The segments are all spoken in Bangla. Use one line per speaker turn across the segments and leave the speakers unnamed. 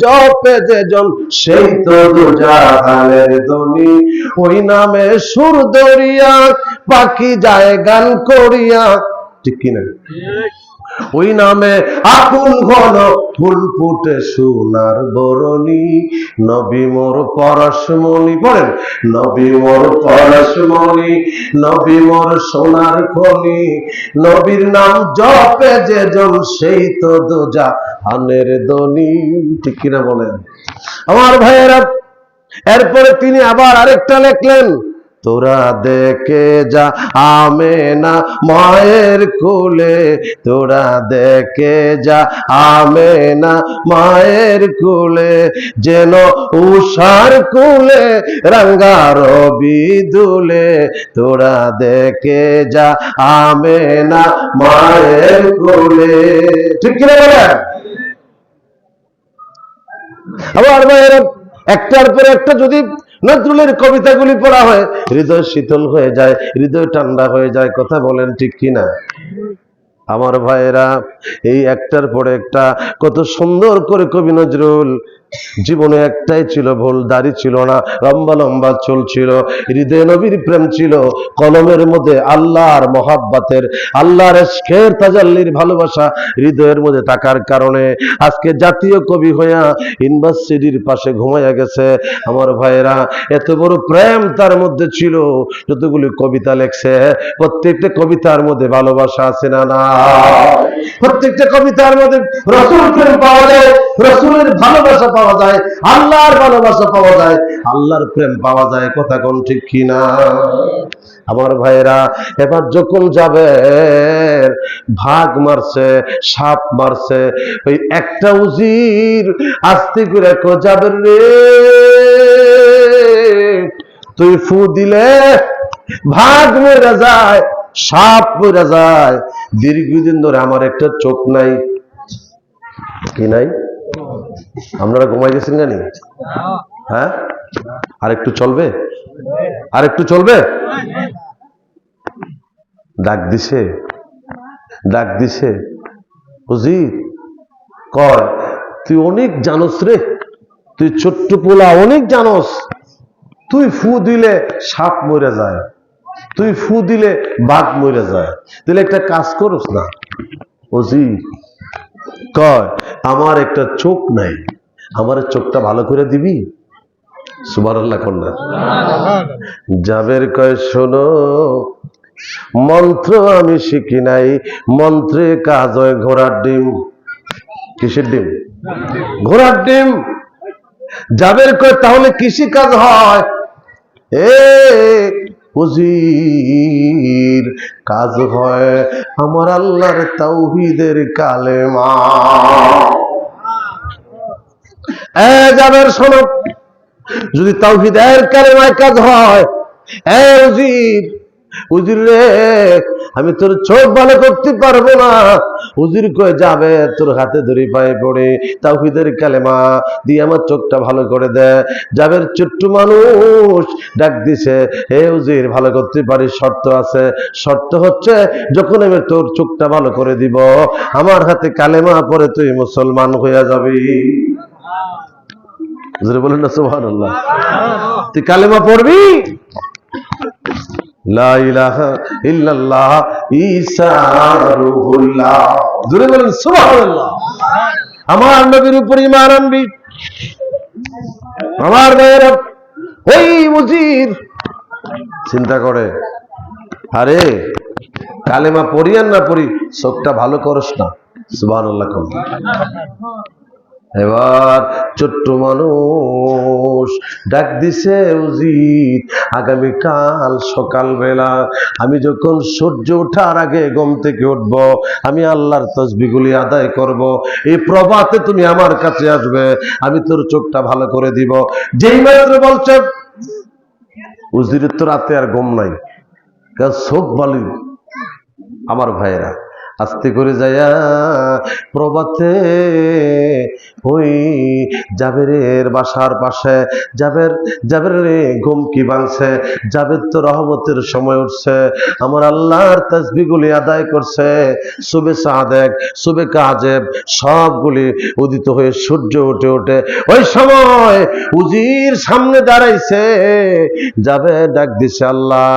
জপে যেজন সেই তো দোজাহানের ধনী। ওই নামে সুর দরিয়া পাখি যায় গান করিয়া, ঠিক কিনা? ওই নামে আকুল ঘন ফুল ফুটে সোনার বরণী। নবী মোর পরশমণি, পড়েন, নবী মোর পরশমণি, নবী মোর সোনার খনি। নবীর নাম জপে যেজন সেই তো দোজাহানের ধনী, ঠিক কিনা বলেন? আমার ভাইয়েরা, এরপরে তিনি আবার আরেকটা লিখলেন, তোরা দেখে যা আমেনা মায়ের কোলে, তোরা দেখে যা আমেনা মায়ের কোলে, যেন উষার কোলে রাঙ্গা রবি দুলে। তোরা দেখে যা আমেনা মায়ের কোলে, ঠিক কিনা বলে? আবার ভাইয়েরা, একটার পর একটা যদি নজরুলের কবিতাগুলি পড়া হয়, হৃদয় শীতল হয়ে যায়, হৃদয় ঠান্ডা হয়ে যায়। কথা বলেন ঠিক কিনা? আমার ভাইয়েরা, এই একটার পরে একটা কত সুন্দর করে কবি নজরুল, জীবনে একটাই ছিল ভুল, দাড়ি ছিল না, লম্বা লম্বা চুল ছিল, হৃদয়ে নবীর প্রেম ছিল, কলমের মধ্যে আল্লাহর মহাব্বতের, আল্লাহর ইশকের তাজাল্লির ভালোবাসা হৃদয়ের মধ্যে থাকার কারণে আজকে জাতীয় কবি হইয়া ইউনিভার্সিটির পাশে ঘুমাইয়া গেছে। আমার ভাইয়েরা, এত বড় প্রেম তার মধ্যে ছিল, যতগুলি কবিতা লেখছে প্রত্যেকটা কবিতার মধ্যে ভালোবাসা আছে না? না, প্রত্যেকটা কবিতার মধ্যে রাসূল প্রেম পাওয়া যায়, রাসূলের ভালোবাসা পাওয়া যায়, আল্লাহর ভালোবাসা পাওয়া যায়, আল্লাহর প্রেম পাওয়া যায়। কথা কোন ঠিক কিনা? আমার ভাইয়েরা, এবার যখন যাবে ভাগ মারছে, সাপ মারছে, ওই একটা উজির আস্তে করে যাবে রে, তুই ফু দিলে ভাগ মরে যায়, সাপ মরে যায়। দীর্ঘদিন ধরে আমার একটা চোখ নাই, কি নাই? আপনারা ঘুমাই গেছেন জানি? হ্যাঁ, আরেকটু চলবে, আরেকটু চলবে। ডাক দিছে, ডাক দিছে, হুজির কয়, তুই অনেক জানোস রে, তুই ছোট্ট পোলা অনেক জানোস, তুই ফু দিলে সাপ মরে যায়, তুই ফু দিলে বাঘ মরে যায়, তাহলে একটা কাজ করস না। হুজির কয়, আমার একটা চোখ নাই, আমার চোখটা ভালো করে দিবি? সুবহানাল্লাহ কন্যা। জাবের কয়, শোনো, মন্ত্র আমি শিখি নাই, মন্ত্রে কাজ হয় ঘোড়ার ডিম। কিসের ডিম? ঘোড়ার ডিম। জাবের কয়, তাহলে কৃষি কাজ হয়? এ হুজির, কাজ হয় আমার আল্লাহর তাওহীদের কালেমা। জাবের শোনো, যদি তাওহীদের কালেমায় কাজ হয়, হুজির, হুজুর রে, আমি তোর চোখ ভালো করতে পারবো না। হুজুর কয়ে, যাবে তোর হাতে ধরে পায়ে পড়ে তাওহীদের কালেমা দিয়ে আমার চোখটা ভালো করে দে। যাবের ছোট্ট মানুষ ডাক দিছে, হে হুজুর, ভালো করতে পারি, শর্ত আছে। শর্ত হচ্ছে, যখন আমি তোর চোখটা ভালো করে দিব, আমার হাতে কালেমা পড়ে তুই মুসলমান হইয়া যাবি। হুজুর বলেন না সুবহানাল্লাহ? তুই কালেমা পড়বি, লা ইলাহা ইল্লাল্লাহ ঈসা রূহুল্লাহ। জোরে বলেন সুবহানাল্লাহ। আমার নবীর উপর ঈমান আনবি। আমার ভাইয়েরা, ওই উজির চিন্তা করে, আরে কালেমা পড়ি আর না পড়ি, চোখটা ভালো করস না। সুবহানাল্লাহ। এবার ছোট্ট মানুষ ডাক দিছে, উজির, আগামীকাল সকালবেলা আমি যখন সূর্য ওঠার আগে ঘুম থেকে উঠব, আমি আল্লাহর তাসবিহগুলি আদায় করব, এই প্রভাতে তুমি আমার কাছে আসবে, আমি তোর চোখটা ভালো করে দিব। যেই মাত্র বলছে, উজিরের তো রাতে আর ঘুম নাই, চোখ ভালো। আমার ভাইয়েরা, আস্তে করে যাইয়া প্রভাতে ওই জাবেরের বাসার পাশে জাবেরের ঘুম কি ভাঙছে, জাবের তো রহমতের সময় উঠছে, আমার আল্লাহর তাসবিহগুলি আদায় করছে, সুবে সাদেক সুবে কাজেব সবগুলি উদিত হয়ে সূর্য উঠে ওঠে। ওই সময় উজির সামনে দাঁড়াইছে, যাবে ডাক দিছে, আল্লাহ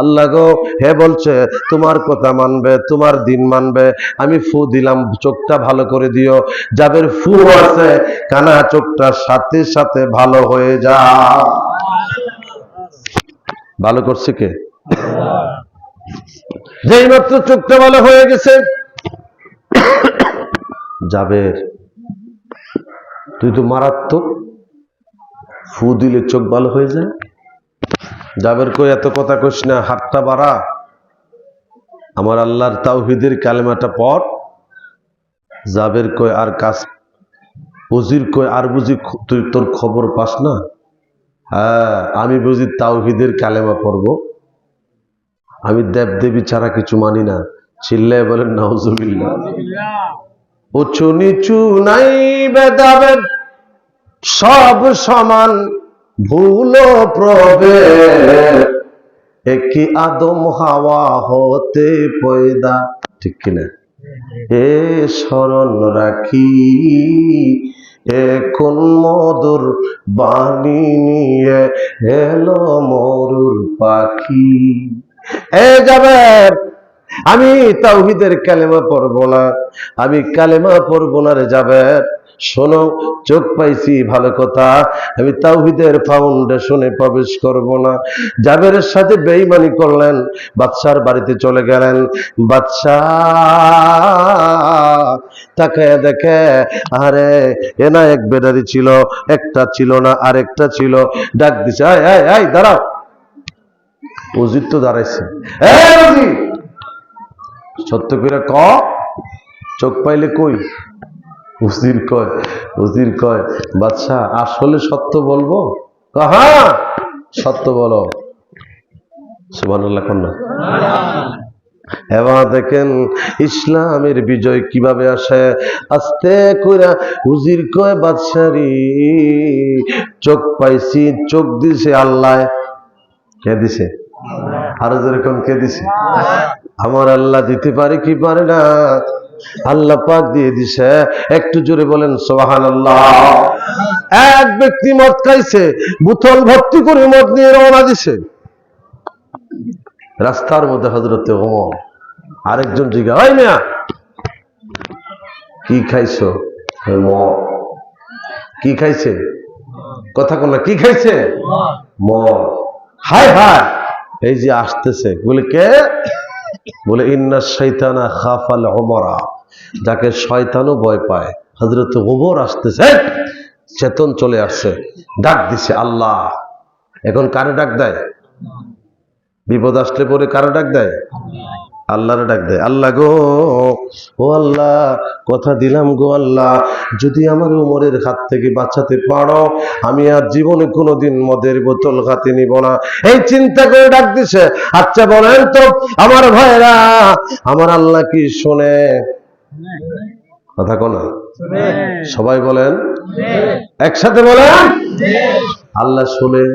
আল্লাহ গো, হে বলছে তোমার কথা মানবে, তোমার দিন মানবে, আমি ফু দিলাম, চোখটা ভালো করে দিও। যাবের ফু আছে, কানা চোখটা সাথে সাথে ভালো হয়ে যা। ভালো করছে কে? যেই মাত্র চোখটা ভালো হয়ে গেছে, যাবের তুই তো মারাত্মক, ফু দিলে চোখ ভালো হয়ে যায়। যাবের কই এত কথা কইস না, হাতটা বাড়া, আমার আল্লাহর তাওহীদের কালেমাটা পড়। যাবের কই আর কাজ, উজির কই আর বুঝি তুই তোর খবর পাস না? হ্যাঁ, আমি বুঝি তাওহীদের কালেমা পড়ব, আমি দেবদেবী ছাড়া কিছু মানি না। চিল্লায় বলেন নাউজুবিল্লাহ। উঁচু নিচু নাই ভেদাভেদ, সব সমান ভুল প্রভেদ, একই আদম হাওয়া হতে পয়দা। ঠিক কিনা? এ স্মরণ রাখি এখন মধুর বাণী নিয়ে এলো মরুর পাখি। এ যাবের, আমি তাওহীদের কালেমা পড়বো না, আমি কালেমা পড়বো না রে যাবের। শোনো, চোখ পাইছি ভালো কথা, আমি তাওহীদের ফাউন্ডেশনে প্রবেশ করব না। জাবেরের সাথে বেঈমানি করলেন, বাদশার বাড়িতে চলে গেলেন। বাদশাহ তাকায় দেখে, আরে এনা এক বেদারি ছিল, একটা ছিল না আরেকটা ছিল। ডাক দিছে, আয় আয় আয় দাঁড়াও। উজির তো দাঁড়াইছে, সত্য করে ক, চোখ পাইলে কই? উজির কয় বাদশাহ আসলে সত্য বলবো? হ্যাঁ সত্য বলো। সুবহানাল্লাহ কন্যা। এবার দেখেন ইসলামের বিজয় কিভাবে আসে। আস্তে কইরা উজির কয় বাদশারি চোখ পাইছি, চোখ দিছে আল্লাহ। কে দিছে? আরো যেরকম কে দিছে? আমার আল্লাহ দিতে পারে কি পারে না? আল্লাহ পাক দিয়ে দিছে। একটু জোরে বলেন সুবহানাল্লাহ। এক ব্যক্তি মদ খাইছে, বোতল ভর্তি করে মদ নিয়ে রওনা দিছে। রাস্তার মধ্যে হযরতে ওমর, আরেকজন জিজ্ঞাসা, ওই মিয়া কি খাইছো? মদ। কি খাইছে? কথা কোন, কি খাইছে? মদ। হায় হায়, এই যে আসতেছে, বলে কে? বলে ইন্না শাইতানা খাফাল উমরা, যাকে শয়তানও ভয় পায়। হযরত ওমর আসতেছে, চেতন চলে আসছে, ডাক দিছে আল্লাহ। এখন কারে ডাক দেয়? বিপদ আসলে পরে কারে ডাক দেয়? আল্লাহরে ডাক দেয়। আল্লাহ গো, ও আল্লাহ, কথা দিলাম গো আল্লাহ, যদি আমার উমরের হাত থেকে বাঁচাতে পারো, আমি আর জীবনে কোনোদিন মদের বোতল হাতে নিব না। এই চিন্তা করে ডাক দিছে। আচ্ছা বলেন তো আমার ভাইরা, আমার আল্লাহ কি শোনে? কথা কোনা, সবাই বলেন, একসাথে বলেন, আল্লাহ শুনে।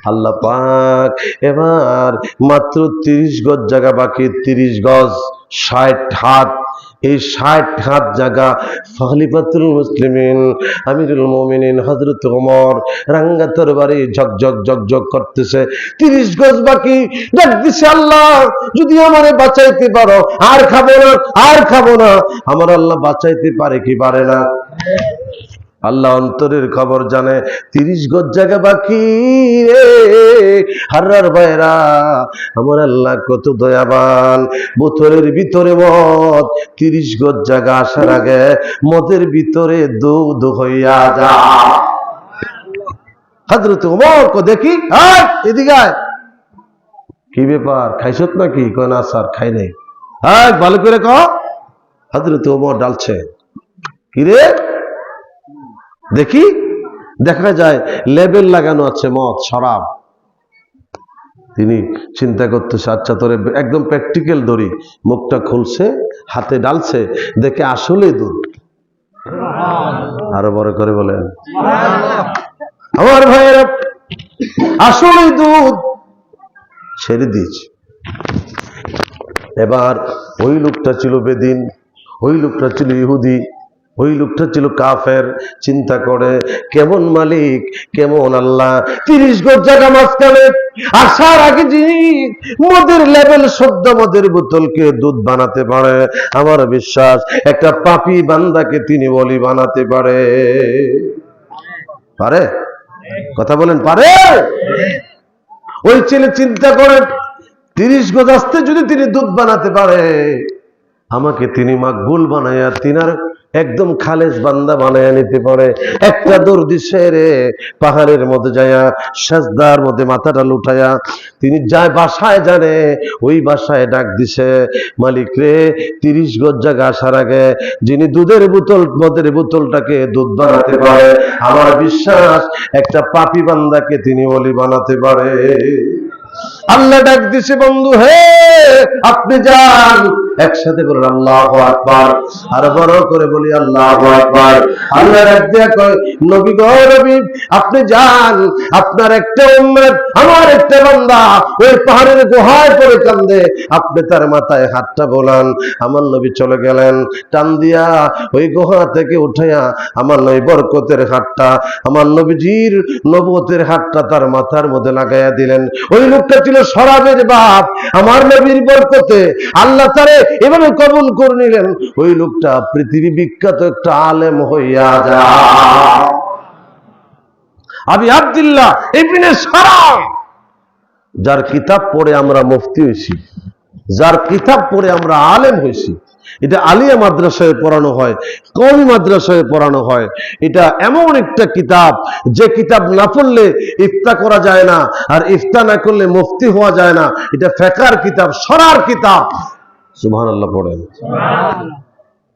আল্লাহ পাক এবার মাত্র 30 গজ জায়গা বাকি, 30 গজ 60 হাত। এই 60 হাত জায়গা খলিফাতুল মুসলিমিন আমিরুল মুমিনিন হযরত ওমর রাঙ্গা তরবারি ঝকঝক ঝকঝক করতেছে। 30 গজ বাকি। ডাক দিছে, আল্লাহ যদি আমারে বাঁচাইতে পারো, আর খাবো না, আর খাবো না। আমার আল্লাহ বাঁচাইতে পারে কি পারে না? আল্লাহ অন্তরের খবর জানে। 30 গজ জায়গা বাকি রে হারার ভাইরা, আমার আল্লাহ কত দয়াবান। বোতলের ভিতরে মদ, 30 গজ জায়গা আসার আগে মদের ভিতরে দুধ হইয়া যা। হযরত ওমর কো দেখি, এদিকে আয়, কি ব্যাপার, খাইছত নাকি? কয় না স্যার খাই নাই। ভালো করে ক। হযরত ওমর ডালছে, কি রে দেখি। দেখা যায় লেবেল লাগানো আছে মদ, শরাব। তিনি চিন্তা করতেছে, আচ্ছা তোরে একদম প্র্যাকটিক্যাল দড়ি, মুখটা খুলছে, হাতে ডালছে, দেখে আসলেই দুধ। আরো বড় করে বলেন আমার ভাইয়েরা, আসলেই দুধ ছেড়ে দিয়েছে। এবার ওই লোকটা ছিল বেদিন, ওই লোকটা ছিল ইহুদি, ওই লোকটা ছিল কাফের। চিন্তা করে কেমন মালিক, কেমন আল্লাহ, 30 গজ জায়গা মাঝখানে আসার আগে যিনি মদের লেভেল শুদ্ধ মদের বোতলকে দুধ বানাতে পারে, আমার বিশ্বাস একটা পাপী বান্দাকে তিনি বলি বানাতে পারে। পারে? কথা বলেন, পারে? ওই ছেলে চিন্তা করে 30 গজ আসতে যদি তিনি দুধ বানাতে পারে, আমাকে তিনি মাকবুল বানাইয়া তিনার একদম খালেস বান্দা বানাইয়া নিতে পারে। একটা দৌড় দিছে রে, পাহাড়ের মধ্যে যাইয়া সাজদার মধ্যে মাথাটা লুটাইয়া তিনি যায় বাসায়, জানে ওই বাসায় ডাক দিছে, মালিক রে 30 গজ জায়গা আসার আগে যিনি দুধের বোতল মদের বোতলটাকে দুধ বানাতে পারে, আমার বিশ্বাস একটা পাপী বান্দাকে তিনি ওলি বানাতে পারে। আল্লাহ ডাক দিছে, বন্ধু হে আপনি যান। একসাথে বলেন আল্লাহু আকবার, আর বড় করে বলি আল্লাহু আকবার। আল্লাহ ডাক দিয়া কয়, নবী গো নবী আপনি যান, আপনার একটা উম্মত, আমার একটা বান্দা ওই পাহাড়ের গুহায় পড়ে কান্দে, আপনি তার মাথায় হাতটা বোলান। আমার নবী চলে গেলেন, টান দিয়া ওই গুহা থেকে উঠাইয়া আমার নবী বরকতের হাতটা, আমার নবীজির নবুয়তের হাতটা তার মাথার মধ্যে লাগাইয়া দিলেন। ওই লোকটা ছিল শরাবের বাপ, আমার নবীর বরকতে আল্লাহ তারে এভাবে কবুল করে নিলেন। ওই লোকটা পৃথিবী বিখ্যাত একটা আলেম হইয়া যায়। আবি আব্দুল্লাহ ইবনে সালাম, যার কিতাব পড়ে আমরা মুফতি হইছি, যার কিতাব পড়ে আমরা আলেম হইছি। এটা আলিয়া মাদ্রাসায় পড়ানো হয়, কওমি মাদ্রাসায় পড়ানো হয়। এটা এমন একটা কিতাব যে কিতাব না পড়লে ইফতা করা যায় না, আর ইফতা না করলে মুফতি হওয়া যায় না। এটা ফিকহের কিতাব, শরার কিতাব। সুবহানাল্লাহ পড়েন।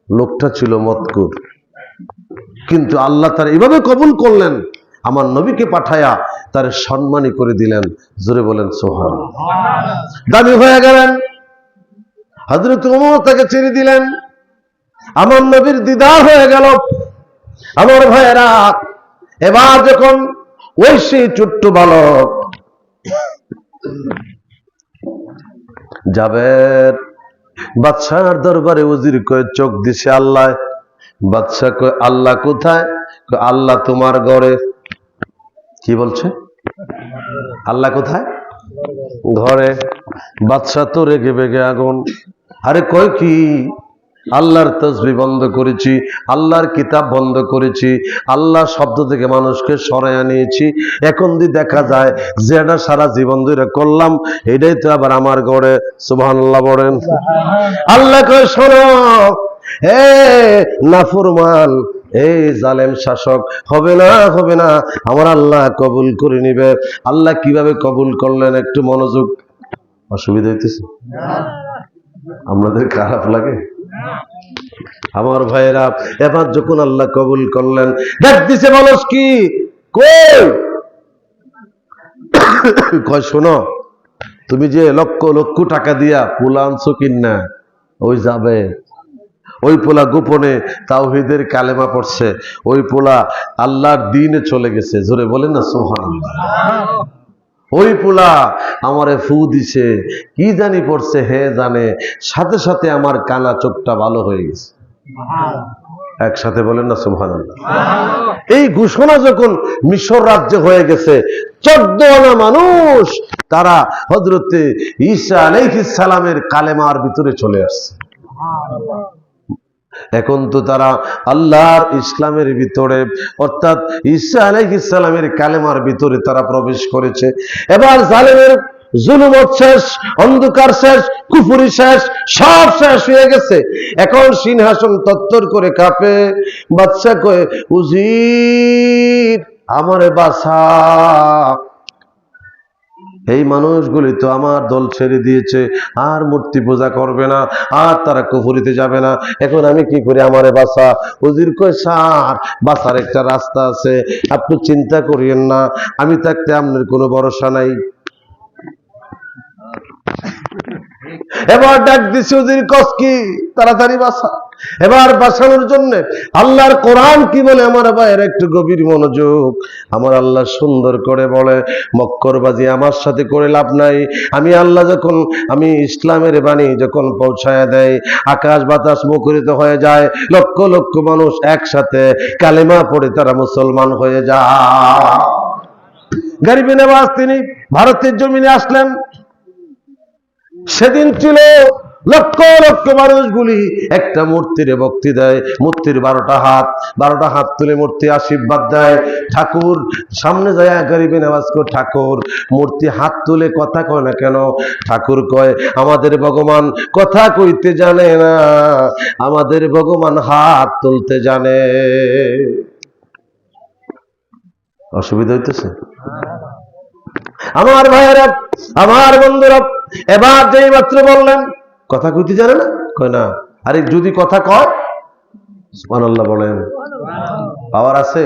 লোকটা ছিল মতকুর, কিন্তু আল্লাহ তার এভাবে কবুল করলেন, আমার নবীকে পাঠায়া তার সম্মানী করে দিলেন। জোরে বলেন সুবহানাল্লাহ। দামি হয়ে গেলেন। হযরত ওমর তাকে ছেড়ে দিলেন, আমার নবীর দিদার হয়ে গেল। আমার ভাইয়েরা, এবার যখন ওই সেই ছোট্ট বালক জাবের বাদশার দরবারে উজির কয়ে চোখ দিছে আল্লাহ। বাদশা কয় আল্লাহ কোথায়? আল্লাহ তোমার ঘরে। কি বলছে? আল্লাহ কোথায়? ঘরে। বাদশা তো রেগে বেগে আগুন। আরে কয় কি? আল্লাহর তসবিহ বন্ধ করেছি, আল্লাহর কিতাব বন্ধ করেছি, আল্লাহ শব্দ থেকে মানুষকে সরাইয়া নিয়েছি। এখন যদি দেখা যায় যেটা সারা জীবন ধরে করলাম, এটাই তো আবার আমার ঘরে। সুবহানাল্লাহ বলেন। আল্লাহ কয় শোনো, হে নাফরমান, এই জালেম শাসক, হবে না, হবে না, আমার আল্লাহ কবুল করে নিবে। আল্লাহ কিভাবে কবুল করলেন একটু মনোযোগ। অসুবিধা হইতেছে? আপনাদের খারাপ লাগে? আমার ভাইয়েরা, এবার যখন আল্লাহ কবুল করলেন, ডাক দিছে, বলস কি কই? কয় শোনো, তুমি যে লক্ষ লক্ষ টাকা দিয়া পোলা আনছো কিনা, ওই যাবে, ওই পোলা গোপনে তাওহীদের কালেমা পড়ছে, ওই পোলা আল্লাহর দ্বীনে চলে গেছে। জোরে বলেন না সুবহানাল্লাহ। ওই পোলা আমারে ফু দিছে, কি জানি পড়ছে, হে জানে, সাথে সাথে আমার কানা চোখটা ভালো হয়ে গেছে। একসাথে বলেন না সুবহানাল্লাহ। এই ঘোষণা যখন মিশর রাজ্যে হয়ে গেছে, 14 আনা মানুষ তারা হযরতে ঈসা আলাইহিস সালামের কালেমার ভিতরে চলে আসছে। এখন তো তারা আল্লাহর ইসলামের ভিতরে, অর্থাৎ ঈসা আলাইহিস সালামের কালেমার ভিতরে তারা প্রবেশ করেছে। এবার জালেমের জুলুমত শেষ, অন্ধকার শেষ, কুফরি শেষ, সব শেষ হয়ে গেছে। এখন সিংহাসন তত্তর করে কাঁপে। বাদশা কয়ে, উজির আমারে বাঁচা, এই মানুষগুলি তো আমার দল ছেড়ে দিয়েছে, আর মূর্তি পূজা করবে না, আর তারা কুফরিতে যাবে না, এখন আমি কি করি, আমারে বাঁচা। উজির কয়, স্যার বাঁচার একটা রাস্তা আছে, আপনি চিন্তা করিয়েন না, আমি থাকতে আপনার কোনো ভরসা নাই। এবার ডাক দিছে ওদের কস কি তাড়াতাড়ি বাসা। এবার বাঁচানোর জন্য আল্লাহর কোরআন কি বলে আমার ভাইয়ের একটু গভীর মনোযোগ। আমার আল্লাহ সুন্দর করে বলে, মক্করবাজি আমার সাথে করে লাভ নাই। আমি আল্লাহ যখন আমি ইসলামের বাণী যখন পৌঁছায় দেয়, আকাশ বাতাস মুখরিত হয়ে যায়, লক্ষ লক্ষ মানুষ একসাথে কালেমা পড়ে তারা মুসলমান হয়ে যায়। গরিব নওয়াজ তিনি ভারতের জমিনে আসলেন। সেদিন ছিল লক্ষ লক্ষ মানুষগুলি একটা মূর্তির ভক্তি দেয়। মূর্তির 12টা হাত তুলে মূর্তি আশীর্বাদ দেয়। ঠাকুর সামনে যায় গরিবে নামাজ কর, ঠাকুর মূর্তি হাত তুলে কথা কয় না কেন? ঠাকুর কয়, আমাদের ভগবান কথা কইতে জানে না, আমাদের ভগবান হাত তুলতে জানে। অসুবিধা হইতেছে আমার ভাইয়েরা, আমার বন্ধুরা? এবার যেই মাত্র বললেন কথা কইতে জানে না, কয় না। আরে যদি কথা কয় সুবহানাল্লাহ বলেন, পাওয়ার আছে।